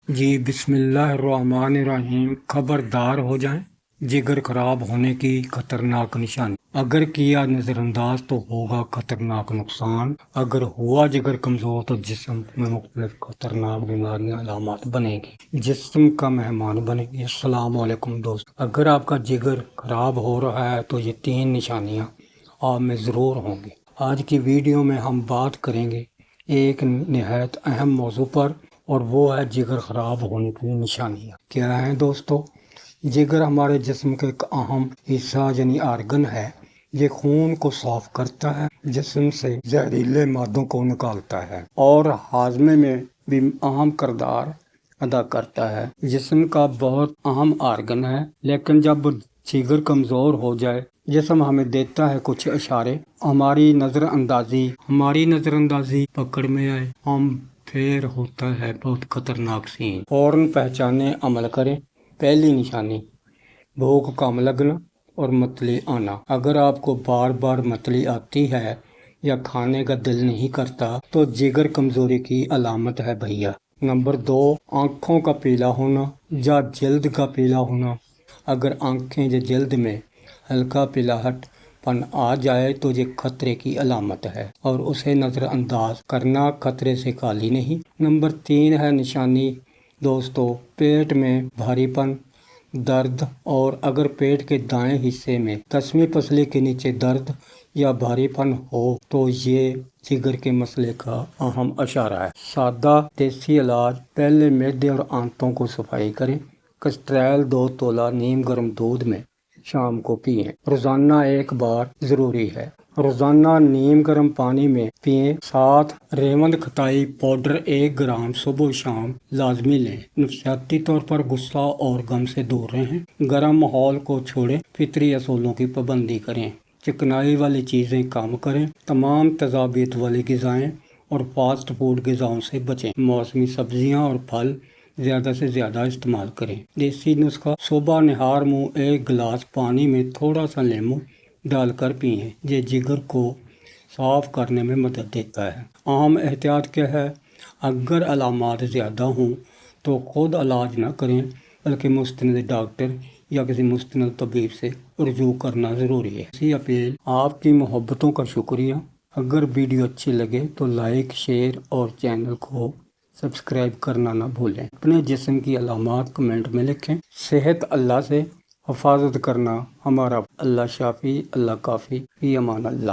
جی بسم اللہ الرحمن الرحیم۔ خبردار ہو جائیں، جگر خراب ہونے کی خطرناک نشانی۔ اگر کیا نظر انداز تو ہوگا خطرناک نقصان۔ اگر ہوا جگر کمزور تو جسم میں مختلف خطرناک بیماریاں علامات بنے گی، جسم کا مہمان بنے گی۔ السلام علیکم دوست، اگر آپ کا جگر خراب ہو رہا ہے تو یہ 3 نشانیاں آپ میں ضرور ہوں گی۔ آج کی ویڈیو میں ہم بات کریں گے ایک نہایت اہم موضوع پر، اور وہ ہے جگر خراب ہونے کی نشانیاں کیا ہیں دوستو۔ جگر ہمارے جسم کا ایک اہم حصہ یعنی آرگن ہے۔ یہ خون کو صاف کرتا ہے، جسم سے زہریلے مادوں کو نکالتا ہے اور ہاضمے میں بھی اہم کردار ادا کرتا ہے۔ جسم کا بہت اہم آرگن ہے، لیکن جب جگر کمزور ہو جائے جسم ہمیں دیتا ہے کچھ اشارے۔ ہماری نظر اندازی پکڑ میں آئے ہم پھر ہوتا ہے بہت خطرناک سین۔ فوراً پہچانے عمل کریں۔ پہلی نشانی، بھوک کم لگنا اور متلی آنا۔ اگر آپ کو بار بار متلی آتی ہے یا کھانے کا دل نہیں کرتا تو جگر کمزوری کی علامت ہے بھیا۔ نمبر 2، آنکھوں کا پیلا ہونا یا جلد کا پیلا ہونا۔ اگر آنکھیں یا جلد میں ہلکا پیلاہٹ پن آ جائے تو یہ خطرے کی علامت ہے اور اسے نظر انداز کرنا خطرے سے خالی نہیں۔ نمبر 3 ہے نشانی دوستو، پیٹ میں بھاری پن، درد، اور اگر پیٹ کے دائیں حصے میں 10ویں پسلی کے نیچے درد یا بھاری پن ہو تو یہ جگر کے مسئلے کا اہم اشارہ ہے۔ سادہ دیسی علاج، پہلے معدے اور آنتوں کو صفائی کریں۔ کسٹریل 2 تولہ نیم گرم دودھ میں شام کو پئیں۔ روزانہ 1 بار ضروری ہے۔ روزانہ نیم گرم پانی میں پئیں، ساتھ ریوند کھٹائی پاؤڈر 1 گرام صبح و شام لازمی لیں۔ نفسیاتی طور پر غصہ اور غم سے دور رہیں، گرم ماحول کو چھوڑیں، فطری اصولوں کی پابندی کریں، چکنائی والی چیزیں کم کریں، تمام تیزابیت والی غذائیں اور فاسٹ فوڈ غذاؤں سے بچیں، موسمی سبزیاں اور پھل زیادہ سے زیادہ استعمال کریں۔ دیسی نسخہ، صبح نہار منہ 1 گلاس پانی میں تھوڑا سا لیموں ڈال کر پئیں، یہ جگر کو صاف کرنے میں مدد دیتا ہے۔ عام احتیاط کیا ہے؟ اگر علامات زیادہ ہوں تو خود علاج نہ کریں، بلکہ مستند ڈاکٹر یا کسی مستند طبیب سے رجوع کرنا ضروری ہے۔ اسی اپیل، آپ کی محبتوں کا شکریہ۔ اگر ویڈیو اچھی لگے تو لائک، شیئر اور چینل کو سبسکرائب کرنا نہ بھولیں۔ اپنے جسم کی علامات کمنٹ میں لکھیں۔ صحت اللہ سے، حفاظت کرنا ہمارا۔ اللہ شافی، اللہ کافی، فی امان اللہ۔